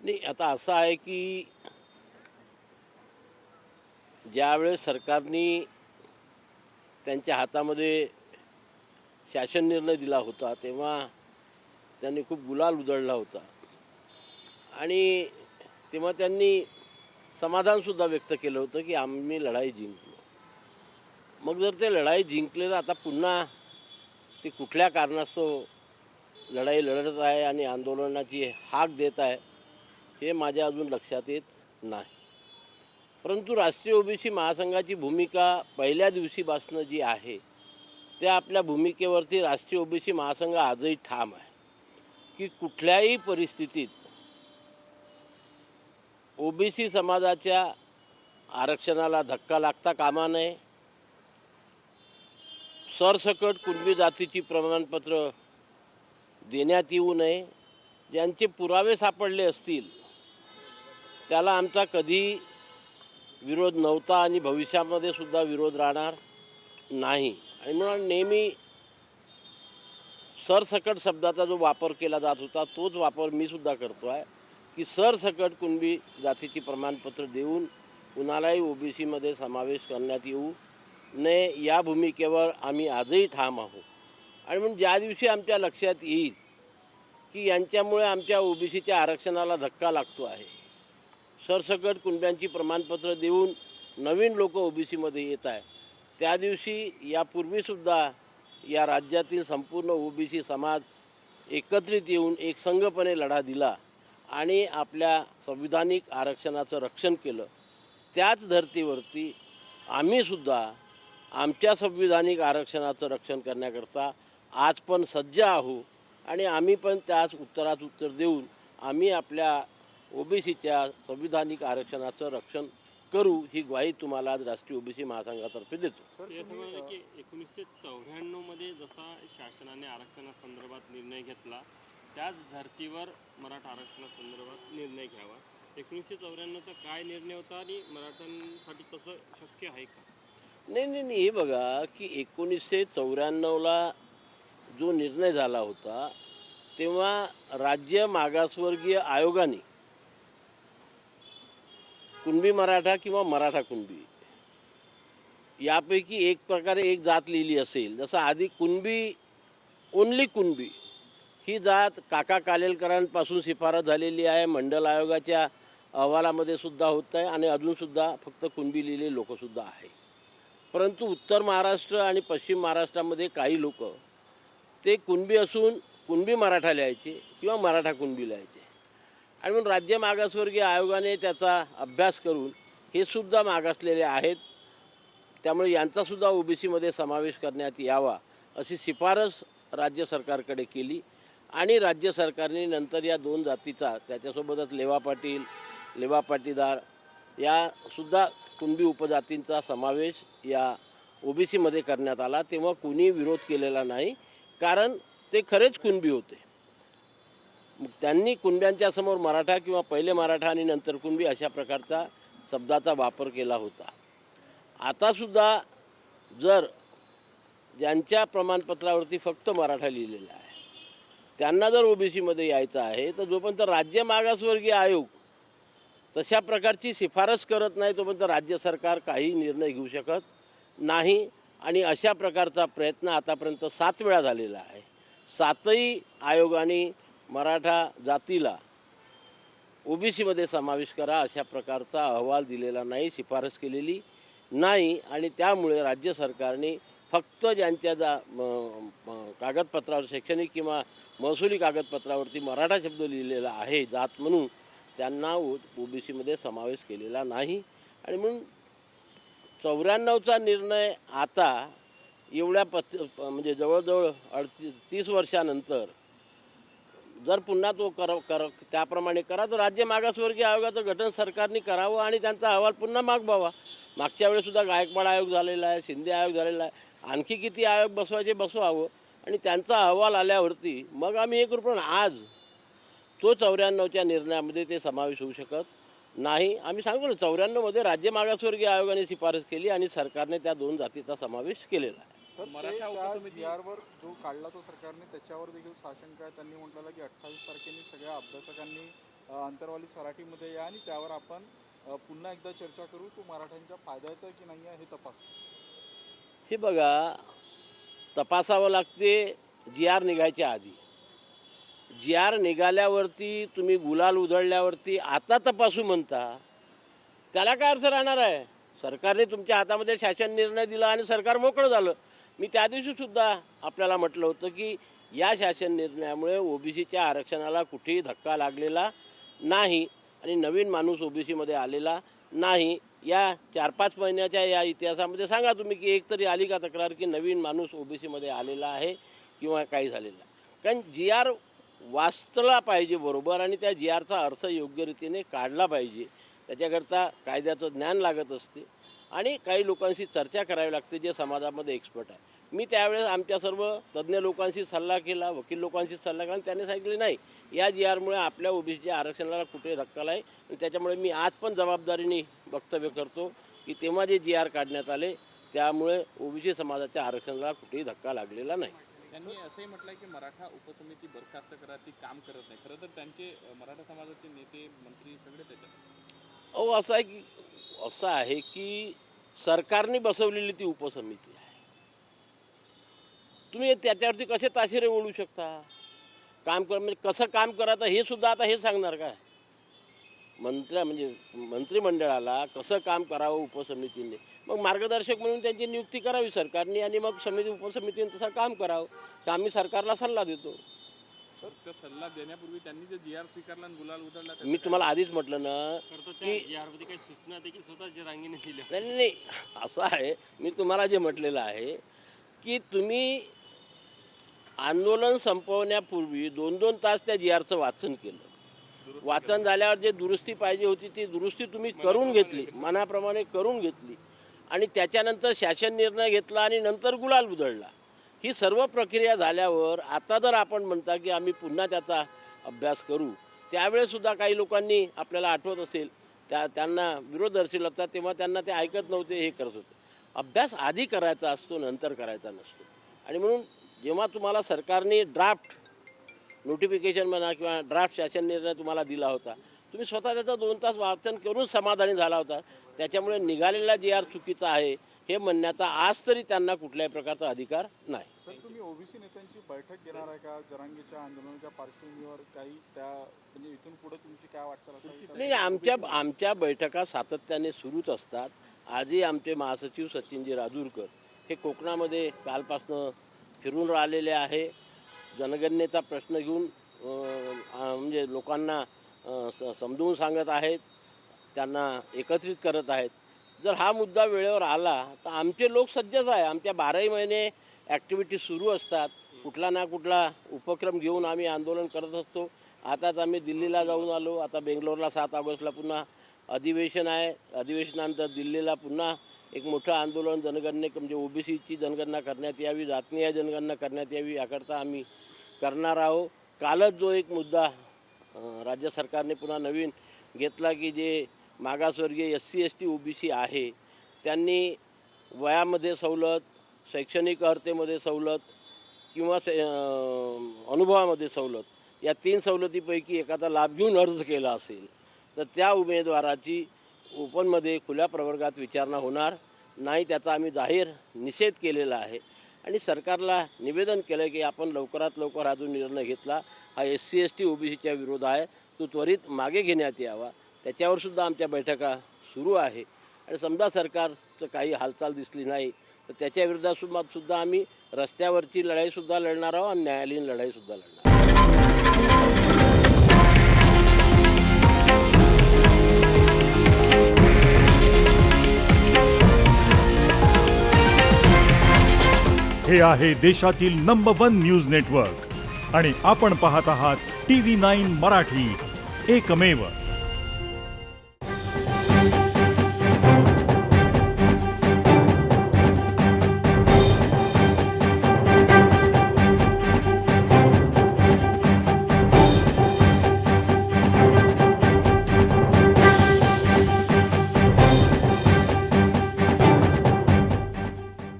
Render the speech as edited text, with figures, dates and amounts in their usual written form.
नाही, आता असं आहे की ज्यावेळेस सरकारने त्यांच्या हातामध्ये शासन निर्णय दिला होता तेव्हा त्यांनी खूप गुलाल उधळला होता आणि तेव्हा त्यांनी समाधानसुद्धा व्यक्त केलं होतं की आम्ही लढाई जिंकलो. मग जर ते लढाई जिंकले तर आता पुन्हा ते कुठल्या कारणास्तव लढाई लढत आहे आणि आंदोलनाची हाक देत आहे हे माझ्या अजून लक्षात येत नाही. परंतु राष्ट्रीय ओबीसी महासंघाची भूमिका पहिल्या दिवशीपासून जी आहे त्या आपल्या भूमिकेवरती राष्ट्रीय ओबीसी महासंघ आजही ठाम आहे की कुठल्याही परिस्थितीत ओबीसी समाजाच्या आरक्षणाला धक्का लागता कामा नये. सरसकट कुणबी जातीची प्रमाणपत्र देण्यात येऊ नये. ज्यांचे पुरावे सापडले असतील त्याला आमचा कधी विरोध नव्हता आणि भविष्यामध्ये सुद्धा विरोध राहणार नाही. आणि म्हणून नेहमी सरसकट शब्दाचा जो वापर केला जात होता तोच वापर मी सुद्धा करतो आहे की सरसकट कुणबी जातीची प्रमाणपत्र देऊन कुणालाही ओबीसीमध्ये समावेश करण्यात येऊ नये या भूमिकेवर आम्ही आजही ठाम आहोत. आणि म्हणून ज्या दिवशी आमच्या लक्षात येईल की यांच्यामुळे आमच्या ओबीसीच्या आरक्षणाला धक्का लागतो आहे, सरसकट कुणब्यांची प्रमाणपत्र देऊन नवीन लोक ओबीसीमध्ये येत आहे, त्या दिवशी यापूर्वीसुद्धा या राज्यातील संपूर्ण ओबीसी समाज एकत्रित येऊन एक संघपणे लढा दिला आणि आपल्या संविधानिक आरक्षणाचं रक्षण केलं. त्याच धर्तीवरती आम्हीसुद्धा आमच्या संविधानिक आरक्षणाचं रक्षण करण्याकरता आज पण सज्ज आहोत आणि आम्ही पण त्याच उत्तरात उत्तर देऊन आम्ही आपल्या ओबीसीच्या संविधानिक आरक्षणाचं रक्षण करू ही ग्वाही तुम्हाला आज राष्ट्रीय ओबीसी महासंघातर्फे देतो. 1994 मध्ये जसा शासनाने आरक्षणासंदर्भात निर्णय घेतला त्याच धर्तीवर मराठा आरक्षणासंदर्भात निर्णय घ्यावा. 1994चा काय निर्णय होता आणि मराठ्यांसाठी तसं शक्य आहे का? नाही, हे बघा की 1994ला जो निर्णय झाला होता तेव्हा राज्य मागासवर्गीय आयोगाने कुणबी मराठा किंवा मराठा कुणबी यापैकी एक प्रकारे एक जात लिहिली असेल. जसं आधी कुणबी ओनली कुणबी ही जात काका कालेलकरांपासून शिफारस झालेली आहे, मंडल आयोगाच्या अहवालामध्ये सुद्धा होत आहे आणि अजूनसुद्धा फक्त कुणबी लिहिलेले लोकसुद्धा आहे. परंतु उत्तर महाराष्ट्र आणि पश्चिम महाराष्ट्रामध्ये काही लोक ते कुणबी असून कुणबी मराठा लिहायचे किंवा मराठा कुणबी लिहायचे आणि म्हणून राज्य मागासवर्गीय आयोगाने त्याचा अभ्यास करून हे सुद्धा मागासलेले आहेत, त्यामुळे यांचासुद्धा ओबीसीमध्ये समावेश करण्यात यावा अशी शिफारस राज्य सरकारकडे केली आणि राज्य सरकारने नंतर या दोन जातीचा त्याच्यासोबतच लेवा पाटील, लेवा पाटीदार यासुद्धा कुणबी उपजातींचा समावेश या ओबीसीमध्ये करण्यात आला. तेव्हा कुणी विरोध केलेला नाही कारण ते खरेच कुणबी होते. मग त्यांनी कुणब्यांच्या समोर मराठा किंवा पहिले मराठा आणि नंतर कुणबी अशा प्रकारचा शब्दाचा वापर केला होता. आतासुद्धा जर ज्यांच्या प्रमाणपत्रावरती फक्त मराठा लिहिलेला आहे त्यांना जर ओबीसीमध्ये यायचं आहे तर जोपर्यंत राज्य मागासवर्गीय आयोग तशा प्रकारची शिफारस करत नाही तोपर्यंत राज्य सरकार काही निर्णय घेऊ शकत नाही. आणि अशा प्रकारचा प्रयत्न आतापर्यंत 7 वेळा झालेला आहे. 7ही आयोगाने मराठा जातीला ओबीसीमध्ये समावेश करा अशा प्रकारचा अहवाल दिलेला नाही, शिफारस केलेली नाही. आणि त्यामुळे राज्य सरकारने फक्त ज्यांच्या कागदपत्रावर शैक्षणिक किंवा महसुली कागदपत्रावरती मराठा शब्द लिहिलेला आहे जात म्हणून त्यांना ओबीसीमध्ये समावेश केलेला नाही. आणि म्हणून 94चा निर्णय आता एवढ्या म्हणजे जवळजवळ 30 वर्षानंतर जर पुन्हा तो त्याप्रमाणे करा तर राज्य मागासवर्गीय आयोगाचं गठन सरकारने करावं आणि त्यांचा अहवाल पुन्हा मागवावा. मागच्या वेळेसुद्धा गायकवाड आयोग झालेला आहे, शिंदे आयोग झालेला आहे, आणखी किती आयोग बसवायचे बसवावं आणि त्यांचा अहवाल आल्यावरती मग आम्ही हे करू. पण आज तो 94च्या निर्णयामध्ये ते समावेश होऊ शकत नाही. आम्ही सांगतो ना 94मध्ये राज्य मागासवर्गीय आयोगाने शिफारस केली आणि सरकारने त्या दोन जातीचा समावेश केलेला आहे. मराठा उपसमितीवर जो काढला तो सरकारने त्याच्यावर देखील साशंका आहे. त्यांनी म्हटलेलं की 28 तारखेने सगळ्या अभ्यासकांनी अंतरवाली सराटीमध्ये या आणि त्यावर आपण पुन्हा एकदा चर्चा करू. तो मराठ्यांच्या फायद्याचा की नाही आहे हे तपास. हे बघा, तपासावं लागते जी आर निघायच्या आधी. जी आर निघाल्यावरती तुम्ही गुलाल उधळल्यावरती आता तपासू म्हणता, त्याला काय अर्थ राहणार आहे? सरकारने तुमच्या हातामध्ये शासन निर्णय दिला आणि सरकार मोकळं झालं. मी त्या दिवशीसुद्धा आपल्याला म्हटलं होतं की या शासन निर्णयामुळे ओबीसीच्या आरक्षणाला कुठेही धक्का लागलेला नाही आणि नवीन माणूस ओबीसीमध्ये आलेला नाही. या 4-5 महिन्याच्या या इतिहासामध्ये सांगा तुम्ही की एक तरी आली का तक्रार की नवीन माणूस ओबीसीमध्ये आलेला आहे किंवा काही झालेला. कारण जी आर वाचला पाहिजे बरोबर आणि त्या जी आरचा अर्थ योग्य रीतीने काढला पाहिजे. त्याच्याकरता कायद्याचं ज्ञान लागत असते आणि काही लोकांशी चर्चा करावी लागते जे समाजामध्ये एक्सपर्ट आहे. मी त्यावेळेस आमच्या सर्व तज्ज्ञ लोकांशी सल्ला केला, वकील लोकांशी सल्ला केला आणि त्यांनी सांगितले नाही, या जी आरमुळे आपल्या ओबीसीच्या आरक्षणाला कुठे धक्का आहे. आणि त्याच्यामुळे मी आज पण जबाबदारीने वक्तव्य करतो की तेव्हा जे जी आर काढण्यात आले त्यामुळे ओबीसी समाजाच्या आरक्षणाला कुठेही धक्का लागलेला नाही. त्यांनी असंही म्हटलंय की मराठा उपसमिती बरखास्त करा, ती काम करत नाही. खरं तर त्यांचे मराठा समाजाचे नेते मंत्री सगळे त्याच्यात. असं आहे की सरकारने बसवलेली ती उपसमिती आहे. तुम्ही त्याच्यावरती कसे ताशेरे ओढू शकता? काम कर म्हणजे कसं काम करायचं हे सुद्धा आता हे सांगणार काय? मंत्रिमंडळाला कसं काम करावं उपसमितीने, मग मार्गदर्शक म्हणून त्यांची नियुक्ती करावी सरकारने आणि मग उपसमितीने तसं काम करावं. तर आम्ही सरकारला सल्ला देतो. सर, त्या सल्ला देण्यापूर्वी त्यांनी जे जी आर स्वीकारला आणि गुलाल उधळला, मी तुम्हाला आधीच म्हटलं ना की जी आरमध्ये काही सूचना देखील स्वतः जरांगीने दिल्या. नाही, असं आहे. मी तुम्हाला जे म्हटलेलं आहे की तुम्ही आंदोलन संपवण्यापूर्वी 2-2 तास त्या जी आरचं वाचन केलं. वाचन झाल्यावर जे दुरुस्ती पाहिजे होती ती दुरुस्ती तुम्ही करून घेतली, मनाप्रमाणे करून घेतली आणि त्याच्यानंतर शासन निर्णय घेतला आणि नंतर गुलाल उधळला. ही सर्व प्रक्रिया झाल्यावर आता जर आपण म्हणता की आम्ही पुन्हा त्याचा अभ्यास करू, त्यावेळेसुद्धा काही लोकांनी आपल्याला आठवत असेल त्यांना विरोध दर्शवला होता, तेव्हा त्यांना ते ऐकत नव्हते, हे करत होते. अभ्यास आधी करायचा असतो, नंतर करायचा नसतो. आणि म्हणून जेव्हा तुम्हाला सरकारने ड्राफ्ट नोटिफिकेशन म्हणा किंवा ड्राफ्ट शासन निर्णय तुम्हाला दिला होता, तुम्ही स्वतः त्याचं 2 तास वाचन करून समाधानी झाला होता. त्याच्यामुळे निघालेला जी आर चुकीचा आहे हे म्हणण्याचा आज तरी त्यांना कुठल्याही प्रकारचा अधिकार नाही. सर, तुम्ही ओबीसी नेत्यांची बैठक घेणार आहे का जरांगीच्या आंदोलनाच्या पार्श्वभूमीवर? काही त्या म्हणजे इथून पुढे तुमची काय वाटचाल असेल? नाही, आमच्या बैठका सातत्याने सुरूच असतात. आजही आमचे महासचिव सचिनजी राजूरकर हे कोकणामध्ये कालपासनं फिरून राहिलेले आहे. जनगणनेचा प्रश्न घेऊन म्हणजे लोकांना समजवून सांगत आहेत, त्यांना एकत्रित करत आहेत. जर हा मुद्दा वेळेवर आला तर आमचे लोक सज्जच आहे. आमच्या 12ही महिने ॲक्टिव्हिटी सुरू असतात. कुठला ना कुठला उपक्रम घेऊन आम्ही आंदोलन करत असतो. आताच आम्ही दिल्लीला जाऊन आलो. आता बेंगलोरला 7 ऑगस्टला पुन्हा अधिवेशन आहे. अधिवेशनानंतर दिल्लीला पुन्हा एक मोठं आंदोलन म्हणजे ओबीसीची जनगणना करण्यात यावी, जातीय जनगणना करण्यात यावी याकरता आम्ही करणार आहोत. कालच जो एक मुद्दा राज्य सरकारने पुन्हा नवीन घेतला की जे मागासवर्गीय SC ST OBC आहे त्यांनी वयामध्ये सवलत, शैक्षणिक अर्हतेमध्ये सवलत किंवा अनुभवामध्ये सवलत, या 3 सवलतीपैकी एखादा लाभ घेऊन अर्ज केला असेल तर त्या उमेदवाराची ओपनमध्ये खुल्या प्रवर्गात विचारणा होणार नाही. त्याचा आम्ही जाहीर निषेध केलेला आहे आणि सरकारला निवेदन केलं की आपण लवकरात लवकर हा जो निर्णय घेतला हा SC ST OBCच्या विरोध आहे, तो त्वरित मागे घेण्यात यावा. त्याच्यावरसुद्धा आमच्या बैठका सुरू आहे आणि समजा सरकारचं काही हालचाल दिसली नाही तर त्याच्या विरोधात सुद्धा आम्ही रस्त्यावरची लढाईसुद्धा लढणार आहोत आणि न्यायालयीन लढाईसुद्धा लढणार आहोत. हे आहे देशातील नंबर 1 न्यूज नेटवर्क आणि आपण पाहत आहात TV9 मराठी, एकमेव.